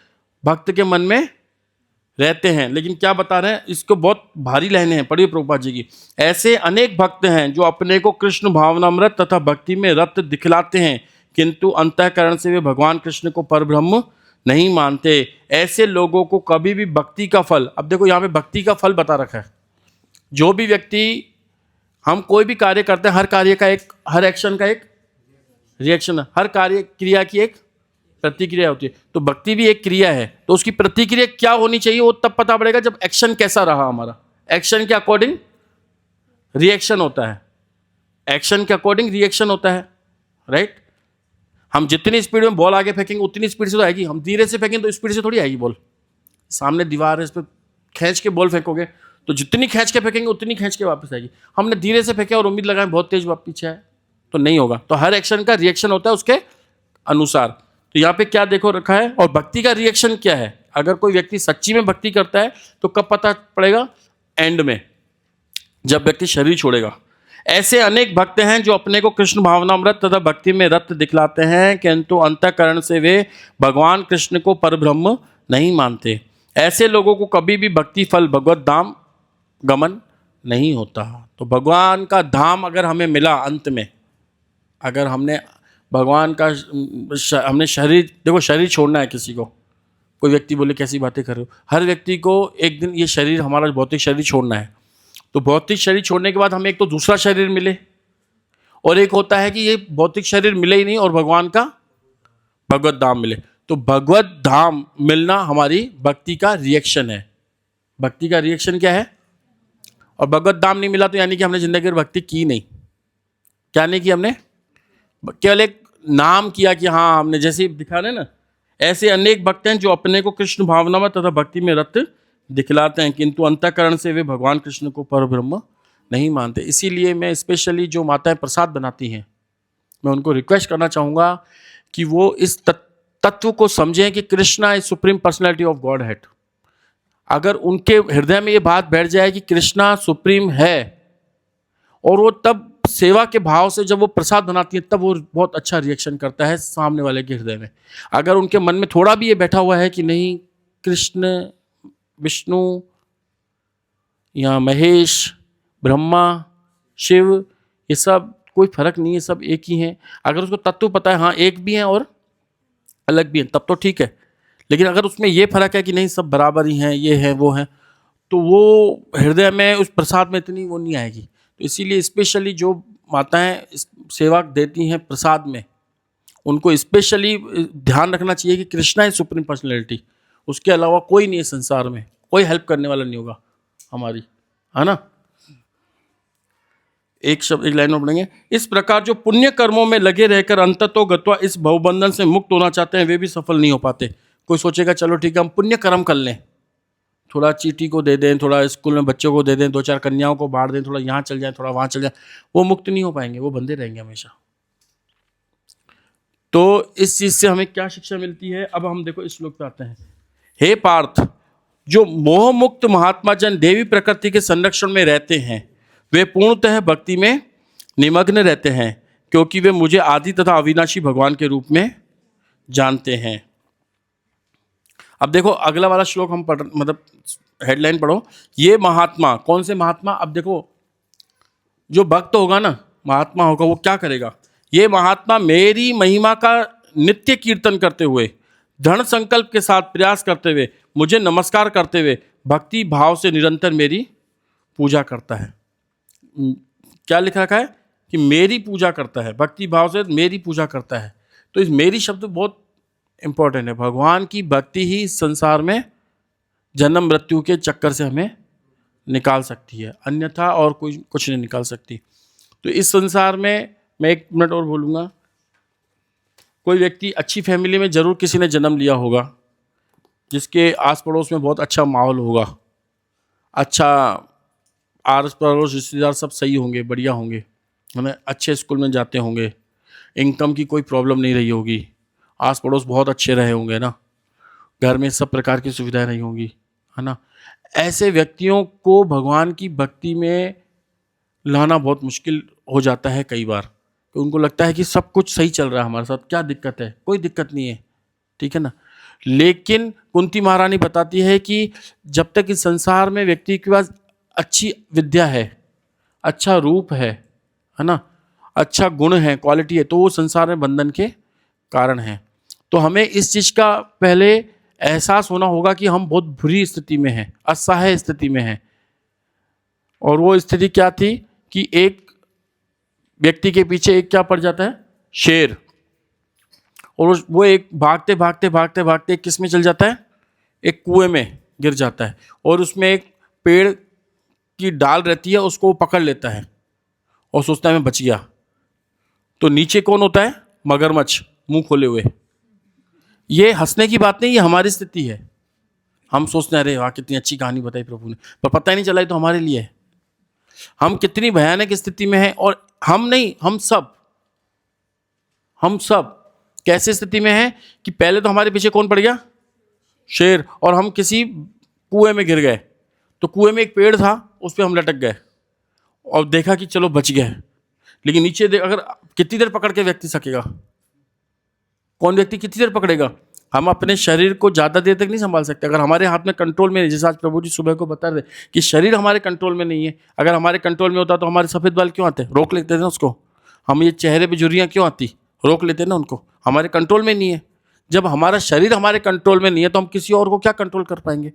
भक्त के मन में रहते हैं। लेकिन क्या बता रहे हैं, इसको बहुत भारी लाइनें हैं, पढ़िए प्रभुपाद जी की। ऐसे अनेक भक्त हैं जो अपने को कृष्ण भावनामृत तथा भक्ति में रत दिखलाते हैं, किंतु अंतःकरण से वे भगवान कृष्ण को परब्रह्म नहीं मानते। ऐसे लोगों को कभी भी भक्ति का फल, अब देखो यहाँ पे भक्ति का फल बता रखा है। जो भी व्यक्ति, हम कोई भी कार्य करते हैं, हर कार्य का एक, हर एक्शन का एक रिएक्शन है, हर कार्य क्रिया की एक प्रतिक्रिया होती है। तो भक्ति भी एक क्रिया है, तो उसकी प्रतिक्रिया क्या होनी चाहिए वो तब पता पड़ेगा जब एक्शन कैसा रहा हमारा। एक्शन के अकॉर्डिंग रिएक्शन होता है, एक्शन के अकॉर्डिंग रिएक्शन होता है, राइट। हम जितनी स्पीड में बॉल आगे फेंकेंगे उतनी स्पीड से तो आएगी, हम धीरे से फेंकेंगे तो स्पीड से थोड़ी आएगी बॉल। सामने दीवार है, इस पर खींच के बॉल फेंकोगे तो जितनी खींच के फेंकेंगे उतनी खींच के वापस आएगी। हमने धीरे से फेंका और उम्मीद लगाए बहुत तेज वापस पीछे आए तो नहीं होगा। तो हर एक्शन का रिएक्शन होता है उसके अनुसार। तो यहाँ पे क्या देखो रखा है, और भक्ति का रिएक्शन क्या है। अगर कोई व्यक्ति सच्ची में भक्ति करता है तो कब पता पड़ेगा? एंड में, जब व्यक्ति शरीर छोड़ेगा। ऐसे अनेक भक्त हैं जो अपने को कृष्ण भावनामृत तथा भक्ति में रत दिखलाते हैं, किंतु अंतःकरण से वे भगवान कृष्ण को परब्रह्म नहीं मानते। ऐसे लोगों को कभी भी भक्ति फल भगवत धाम गमन नहीं होता। तो भगवान का धाम अगर हमें मिला अंत में, अगर हमने भगवान का हमने शरीर, देखो शरीर छोड़ना है किसी को, कोई व्यक्ति बोले कैसी बातें कर रहे हो, हर व्यक्ति को एक दिन ये शरीर, हमारा भौतिक शरीर छोड़ना है। तो भौतिक शरीर छोड़ने के बाद हमें एक तो दूसरा शरीर मिले, और एक होता है कि ये भौतिक शरीर मिले ही नहीं और भगवान का भगवत धाम मिले। तो भगवत धाम मिलना हमारी भक्ति का रिएक्शन है। भक्ति का रिएक्शन क्या है? और भगवत धाम नहीं मिला तो यानी कि हमने जिंदगी में भक्ति की नहीं। क्या नहीं की हमने? केवल एक नाम किया कि हाँ हमने, जैसे दिखा रहे ना, ऐसे अनेक भक्त हैं जो अपने को कृष्ण भावना में तथा भक्ति में रत दिखलाते हैं, किंतु अंतःकरण से वे भगवान कृष्ण को परब्रह्म नहीं मानते। इसीलिए मैं स्पेशली जो माताएं प्रसाद बनाती हैं, मैं उनको रिक्वेस्ट करना चाहूँगा कि वो इस तत्व को समझें कि Krishna is supreme personality of God head. अगर उनके हृदय में ये बात बैठ जाए कि कृष्णा सुप्रीम है, और वो तब सेवा के भाव से जब वो प्रसाद बनाती है तब वो बहुत अच्छा रिएक्शन करता है सामने वाले के हृदय में। अगर उनके मन में थोड़ा भी ये बैठा हुआ है कि नहीं कृष्ण, विष्णु या महेश, ब्रह्मा, शिव, ये सब कोई फर्क नहीं है, सब एक ही हैं, अगर उसको तत्व पता है हाँ एक भी हैं और अलग भी हैं, तब तो ठीक है। लेकिन अगर उसमें ये फर्क है कि नहीं सब बराबर ही हैं, ये हैं वो हैं, तो वो हृदय में उस प्रसाद में इतनी वो नहीं आएगी। तो इसीलिए स्पेशली जो माताएं सेवा देती हैं प्रसाद में, उनको स्पेशली ध्यान रखना चाहिए कि कृष्णा है सुप्रीम पर्सनैलिटी, उसके अलावा कोई नहीं है संसार में, कोई हेल्प करने वाला नहीं होगा हमारी, है ना। एक शब्द, एक लाइन में पढ़ेंगे। इस प्रकार जो पुण्य कर्मों में लगे रहकर अंततो गत्वा इस भवबंधन से मुक्त होना चाहते हैं, वे भी सफल नहीं हो पाते। कोई सोचेगा चलो ठीक है हम पुण्य कर्म कर लें, थोड़ा चीटी को दे दें, थोड़ा स्कूल में बच्चों को दे दें, 2-4 कन्याओं को बांट दें, थोड़ा यहाँ चल जाए, थोड़ा वहाँ चल जाए, वो मुक्त नहीं हो पाएंगे, वो बंधे रहेंगे हमेशा। तो इस चीज़ से हमें क्या शिक्षा मिलती है? अब हम देखो इस श्लोक पे आते हैं। हे पार्थ, जो मोह मुक्त महात्मा जन देवी प्रकृति के संरक्षण में रहते हैं, वे पूर्णतः भक्ति में निमग्न रहते हैं, क्योंकि वे मुझे आदि तथा अविनाशी भगवान के रूप में जानते हैं। अब देखो अगला वाला श्लोक हम पढ़, मतलब हेडलाइन पढ़ो। ये महात्मा, कौन से महात्मा? अब देखो जो भक्त होगा ना, महात्मा होगा, वो क्या करेगा? ये महात्मा मेरी महिमा का नित्य कीर्तन करते हुए, दृढ़ संकल्प के साथ प्रयास करते हुए, मुझे नमस्कार करते हुए भक्ति भाव से निरंतर मेरी पूजा करता है। क्या लिखा रखा है? कि मेरी पूजा करता है, भक्ति भाव से मेरी पूजा करता है। तो इस मेरी शब्द बहुत इंपॉर्टेंट है। भगवान की भक्ति ही इस संसार में जन्म मृत्यु के चक्कर से हमें निकाल सकती है, अन्यथा और कोई कुछ नहीं निकाल सकती। तो इस संसार में मैं 1 मिनट और बोलूँगा, कोई व्यक्ति अच्छी फैमिली में जरूर किसी ने जन्म लिया होगा, जिसके आस पड़ोस में बहुत अच्छा माहौल होगा, अच्छा आस पड़ोस रिश्तेदार सब सही होंगे, बढ़िया होंगे, है, अच्छे स्कूल में जाते होंगे, इनकम की कोई प्रॉब्लम नहीं रही होगी, आस पड़ोस बहुत अच्छे रहे होंगे ना, घर में सब प्रकार की सुविधाएं रही होंगी, है ना। ऐसे व्यक्तियों को भगवान की भक्ति में लाना बहुत मुश्किल हो जाता है कई बार, तो उनको लगता है कि सब कुछ सही चल रहा है हमारे साथ, क्या दिक्कत है? कोई दिक्कत नहीं है, ठीक है ना। लेकिन कुंती महारानी बताती है कि जब तक इस संसार में व्यक्ति के पास अच्छी विद्या है, अच्छा रूप है ना, अच्छा गुण है, क्वालिटी है, तो वो संसार में बंधन के कारण है। तो हमें इस चीज़ का पहले एहसास होना होगा कि हम बहुत बुरी स्थिति में हैं, असहाय स्थिति में हैं। और वो स्थिति क्या थी कि एक व्यक्ति के पीछे एक क्या पड़ जाता है? शेर। और वो एक भागते भागते भागते भागते किस में चल जाता है? एक कुएं में गिर जाता है, और उसमें एक पेड़ की डाल रहती है, उसको वो पकड़ लेता है और सोचता है मैं बच गया। तो नीचे कौन होता है? मगरमच्छ, मुंह खोले हुए। ये हंसने की बात नहीं, ये हमारी स्थिति है। हम सोचते हैं अरे वाह कितनी अच्छी कहानी बताई प्रभु ने, पर पता ही नहीं चला तो हमारे लिए है। हम कितनी भयानक स्थिति में हैं, और हम नहीं, हम सब कैसी स्थिति में है कि पहले तो हमारे पीछे कौन पड़ गया? शेर, और हम किसी कुएं में गिर गए। तो कुएं में एक पेड़ था, उस पर हम लटक गए और देखा कि चलो बच गए, लेकिन नीचे अगर कितनी देर पकड़ के व्यक्ति सकेगा? कौन व्यक्ति कितनी देर पकड़ेगा? हम अपने शरीर को ज़्यादा देर तक नहीं संभाल सकते अगर हमारे हाथ में कंट्रोल में नहीं। जैसे आज प्रभु जी सुबह को बता रहे कि शरीर हमारे कंट्रोल में नहीं है। अगर हमारे कंट्रोल में होता तो हमारे सफ़ेद बाल क्यों आते? रोक लेते थे ना उसको। हम ये चेहरे पे झुर्रियाँ क्यों आती? रोक लेते ना उनको। हमारे कंट्रोल में नहीं है। जब हमारा शरीर हमारे कंट्रोल में नहीं है तो हम किसी और को क्या कंट्रोल कर पाएंगे?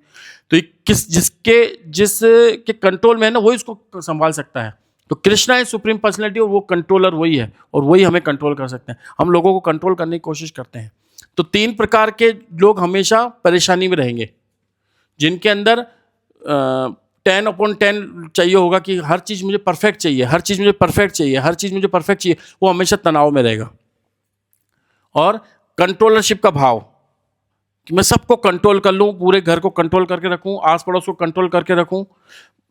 तो जिसके कंट्रोल में है ना, वही उसको संभाल सकता है। तो कृष्णा है सुप्रीम पर्सनैलिटी और वो कंट्रोलर वही है, और वही हमें कंट्रोल कर सकते हैं। हम लोगों को कंट्रोल करने की कोशिश करते हैं। तो 3 प्रकार के लोग हमेशा परेशानी में रहेंगे, जिनके अंदर 10/10 चाहिए होगा कि हर चीज़ मुझे परफेक्ट चाहिए, हर चीज़ मुझे परफेक्ट चाहिए, हर चीज़ मुझे परफेक्ट चाहिए। वो हमेशा तनाव में रहेगा। और कंट्रोलरशिप का भाव कि मैं सबको कंट्रोल कर लूँ, पूरे घर को कंट्रोल करके रखूँ, आस पड़ोस को कंट्रोल करके रखूँ,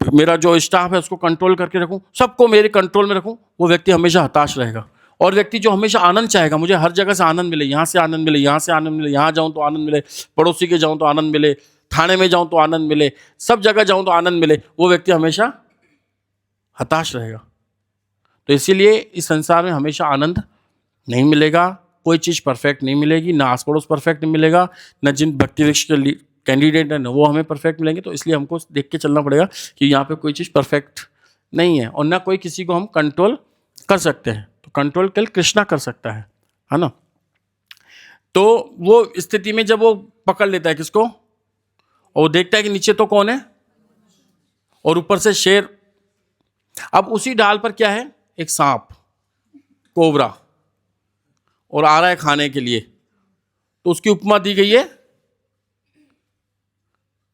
मेरा जो स्टाफ है उसको कंट्रोल करके रखूँ, सबको मेरे कंट्रोल में रखूँ, वो व्यक्ति हमेशा हताश रहेगा। और व्यक्ति जो हमेशा आनंद चाहेगा, मुझे हर जगह से आनंद मिले, यहाँ से आनंद मिले, यहाँ से आनंद मिले, यहाँ जाऊँ तो आनंद मिले, पड़ोसी के जाऊँ तो आनंद मिले, थाने में जाऊँ तो आनंद मिले, सब जगह जाऊँ तो आनंद मिले, वो व्यक्ति हमेशा हताश रहेगा। तो इसीलिए इस संसार में हमेशा आनंद नहीं मिलेगा, कोई चीज़ परफेक्ट नहीं मिलेगी, ना आस पड़ोस परफेक्ट नहीं मिलेगा, न जिन भक्ति वृक्ष के कैंडिडेट हैं न वो हमें परफेक्ट मिलेंगे। तो इसलिए हमको देख के चलना पड़ेगा कि यहाँ पे कोई चीज़ परफेक्ट नहीं है, और ना कोई किसी को हम कंट्रोल कर सकते हैं। तो कंट्रोल केवल कृष्णा कर सकता है ना। तो वो स्थिति में जब वो पकड़ लेता है किसको, और वो देखता है कि नीचे तो कौन है और ऊपर से शेर। अब उसी डाल पर क्या है? एक सांप, कोबरा, और आ रहा है खाने के लिए। तो उसकी उपमा दी गई है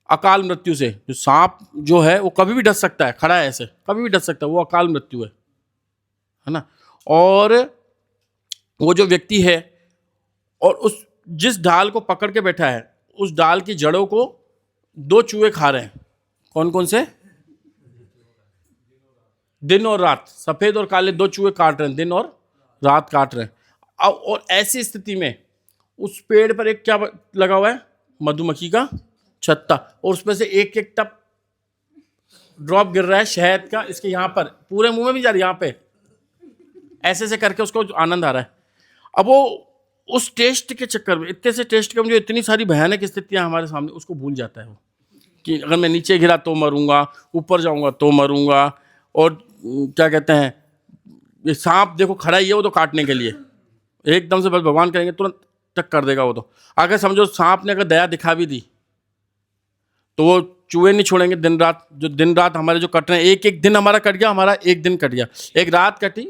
अकाल मृत्यु से। जो सांप जो है वो कभी भी डस सकता है, खड़ा है ऐसे, कभी भी डस सकता है, वो अकाल मृत्यु है ना। और वो जो व्यक्ति है और उस जिस डाल को पकड़ के बैठा है, उस डाल की जड़ों को 2 चूहे खा रहे हैं। कौन कौन से? दिन और रात, सफेद और काले 2 चूहे काट रहे हैं, दिन और रात काट रहे हैं। और ऐसी स्थिति में उस पेड़ पर एक क्या लगा हुआ है? मधुमक्खी का छत्ता, और उसमें से एक एक टप ड्रॉप गिर रहा है शहद का, इसके यहाँ पर, पूरे मुंह में भी जा रही है, यहाँ पे ऐसे से करके उसको आनंद आ रहा है। अब वो उस टेस्ट के चक्कर में, इतने से टेस्ट के में जो इतनी सारी भयानक स्थितियां हमारे सामने, उसको भूल जाता है वो कि अगर मैं नीचे गिरा तो मरूंगा, ऊपर जाऊंगा तो मरूंगा। और क्या कहते हैं, ये सांप देखो खड़ा ही है, वो तो काटने के लिए एकदम से बस भगवान करेंगे तुरंत टक कर देगा वो। तो अगर समझो सांप ने अगर दया दिखा भी दी तो वो चूहे नहीं छोड़ेंगे दिन रात। जो दिन रात हमारे जो कट रहे हैं, एक एक दिन हमारा कट गया, हमारा एक दिन कट गया, एक रात कटी,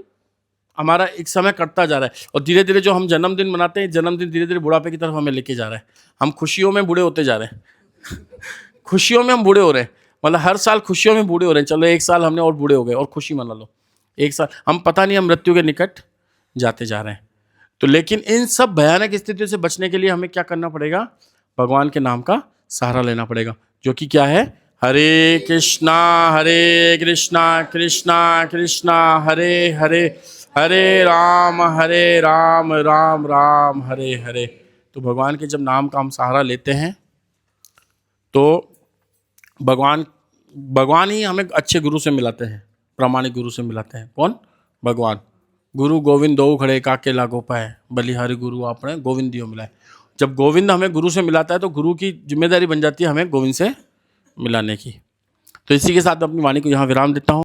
हमारा एक समय कटता जा रहा है। और धीरे धीरे जो हम जन्मदिन मनाते हैं, जन्मदिन धीरे धीरे बुढ़ापे की तरफ हमें लेके जा रहा है। हम खुशियों में बूढ़े होते जा रहे हैं खुशियों में हम बूढ़े हो रहे हैं, मतलब हर साल खुशियों में बूढ़े हो रहे हैं। चलो एक साल हमने और बूढ़े हो गए और खुशी मना लो, एक साल हम पता नहीं हम मृत्यु के निकट जाते जा रहे हैं। तो लेकिन इन सब भयानक स्थितियों से बचने के लिए हमें क्या करना पड़ेगा? भगवान के नाम का सहारा लेना पड़ेगा, जो कि क्या है? हरे कृष्णा कृष्णा कृष्णा हरे हरे, हरे राम राम राम हरे हरे। तो भगवान के जब नाम का हम सहारा लेते हैं तो भगवान ही हमें अच्छे गुरु से मिलाते हैं, प्रामाणिक गुरु से मिलाते हैं। कौन? भगवान। गुरु गोविंद दो खड़े काके लागो पाए, बलिहारी गुरु आपने गोविंद दियो मिलाए। जब गोविंद हमें गुरु से मिलाता है तो गुरु की जिम्मेदारी बन जाती है हमें गोविंद से मिलाने की। तो इसी के साथ मैं अपनी वाणी को यहाँ विराम देता हूँ।